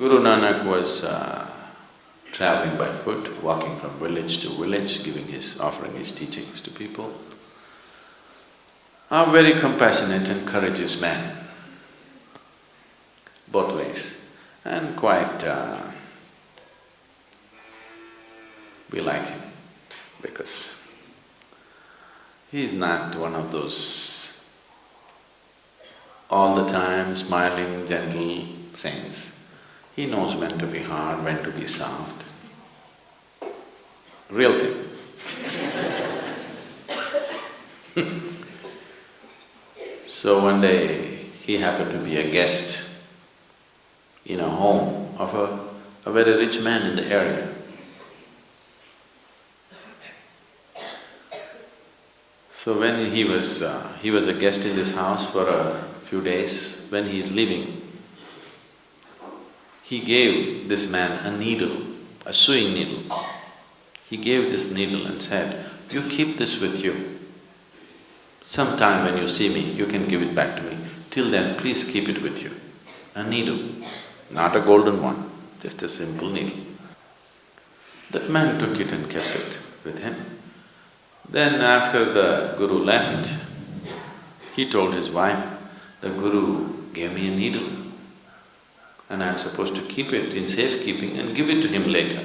Guru Nanak was traveling by foot, walking from village to village, offering his teachings to people. A very compassionate and courageous man, both ways, and quite… we like him because he's not one of those all the time smiling, gentle saints. He knows when to be hard, when to be soft. Real thing. So one day he happened to be a guest in a home of a very rich man in the area. So when he was a guest in this house for a few days. When he is leaving, he gave this man a needle, a sewing needle. He gave this needle and said, "You keep this with you. Sometime when you see me, you can give it back to me. Till then, please keep it with you." A needle, not a golden one, just a simple needle. That man took it and kept it with him. Then after the Guru left, he told his wife, "The Guru gave me a needle and I'm supposed to keep it in safekeeping and give it to him later."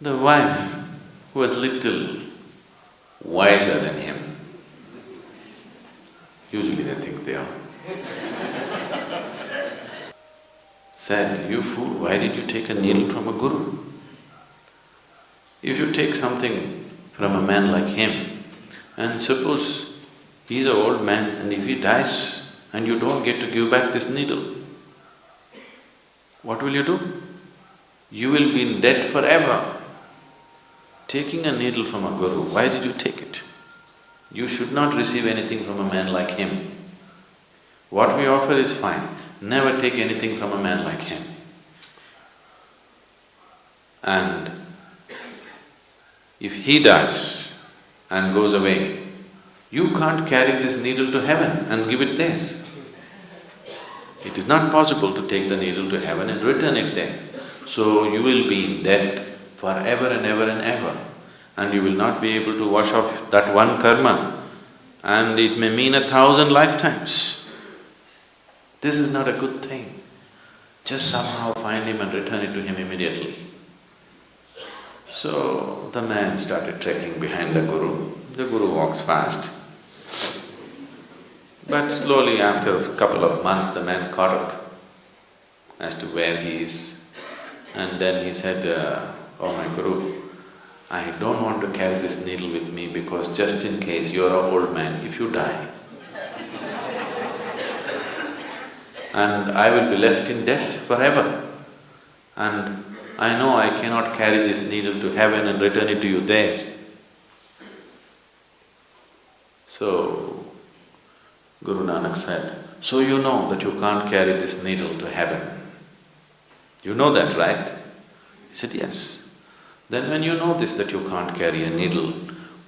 The wife, who was little wiser than him, usually they think they are, said, "You fool, why did you take a needle from a Guru? If you take something from a man like him, and suppose he's an old man and if he dies and you don't get to give back this needle, what will you do? You will be in debt forever. Taking a needle from a Guru, why did you take it? You should not receive anything from a man like him. What we offer is fine, never take anything from a man like him. And if he dies and goes away, you can't carry this needle to heaven and give it there. It is not possible to take the needle to heaven and return it there. So you will be in debt forever and ever and ever, and you will not be able to wash off that one karma, and it may mean 1,000 lifetimes. This is not a good thing. Just somehow find him and return it to him immediately." So the man started trekking behind the Guru. The Guru walks fast. But slowly, after a couple of months, the man caught up as to where he is. And then he said, "Oh my Guru, I don't want to carry this needle with me because just in case you're an old man, if you die, and I will be left in debt forever. And I know I cannot carry this needle to heaven and return it to you there." So Guru Nanak said, "So you know that you can't carry this needle to heaven. You know that, right?" He said, "Yes." "Then when you know this, that you can't carry a needle,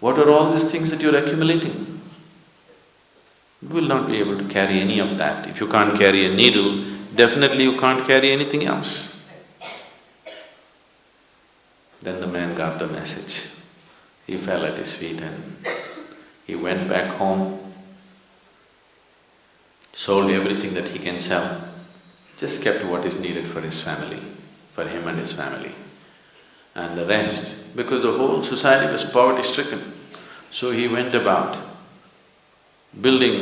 what are all these things that you're accumulating? You will not be able to carry any of that. If you can't carry a needle, definitely you can't carry anything else." Then the man got the message. He fell at his feet and he went back home, sold everything that he can sell, just kept what is needed for his family, for him and his family. And the rest, because the whole society was poverty-stricken, so he went about building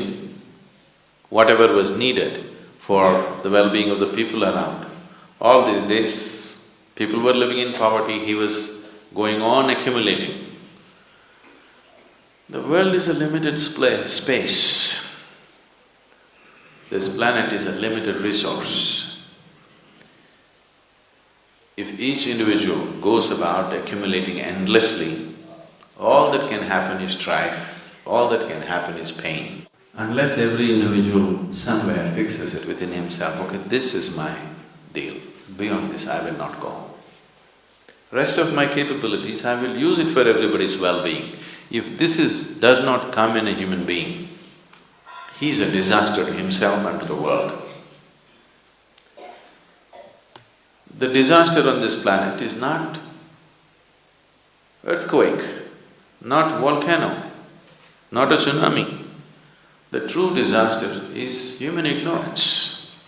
whatever was needed for the well-being of the people around. All these days, people were living in poverty, he was going on accumulating. The world is a limited space. This planet is a limited resource. If each individual goes about accumulating endlessly, all that can happen is strife, all that can happen is pain. Unless every individual somewhere fixes it within himself, okay, this is my deal, beyond this I will not go. Rest of my capabilities, I will use it for everybody's well-being. If does not come in a human being, he is a disaster to himself and to the world. The disaster on this planet is not earthquake, not volcano, not a tsunami. The true disaster is human ignorance.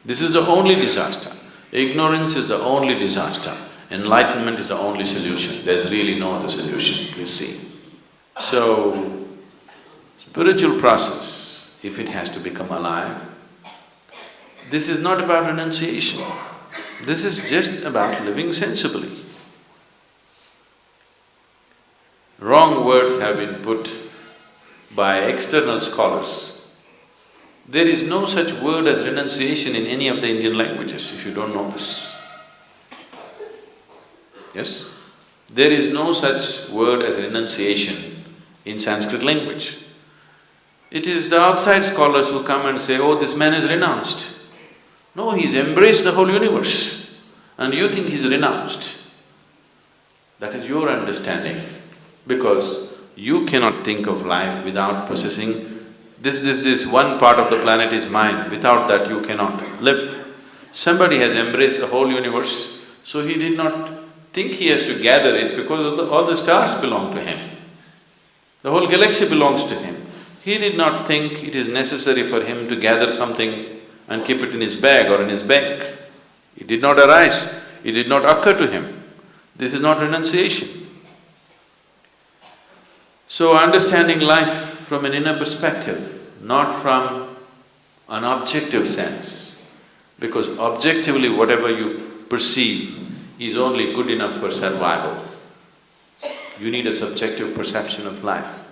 This is the only disaster. Ignorance is the only disaster. Enlightenment is the only solution. There's really no other solution, please see. So, spiritual process, if it has to become alive, this is not about renunciation. This is just about living sensibly. Wrong words have been put by external scholars. There is no such word as renunciation in any of the Indian languages, if you don't know this. Yes? There is no such word as renunciation in Sanskrit language. It is the outside scholars who come and say, oh, this man has renounced. No, he's embraced the whole universe and you think he's renounced. That is your understanding, because you cannot think of life without possessing this one part of the planet is mine, without that you cannot live. Somebody has embraced the whole universe, so he did not think he has to gather it because all the stars belong to him. The whole galaxy belongs to him. He did not think it is necessary for him to gather something and keep it in his bag or in his bank. It did not arise, it did not occur to him. This is not renunciation. So understanding life from an inner perspective, not from an objective sense, because objectively whatever you perceive is only good enough for survival. You need a subjective perception of life.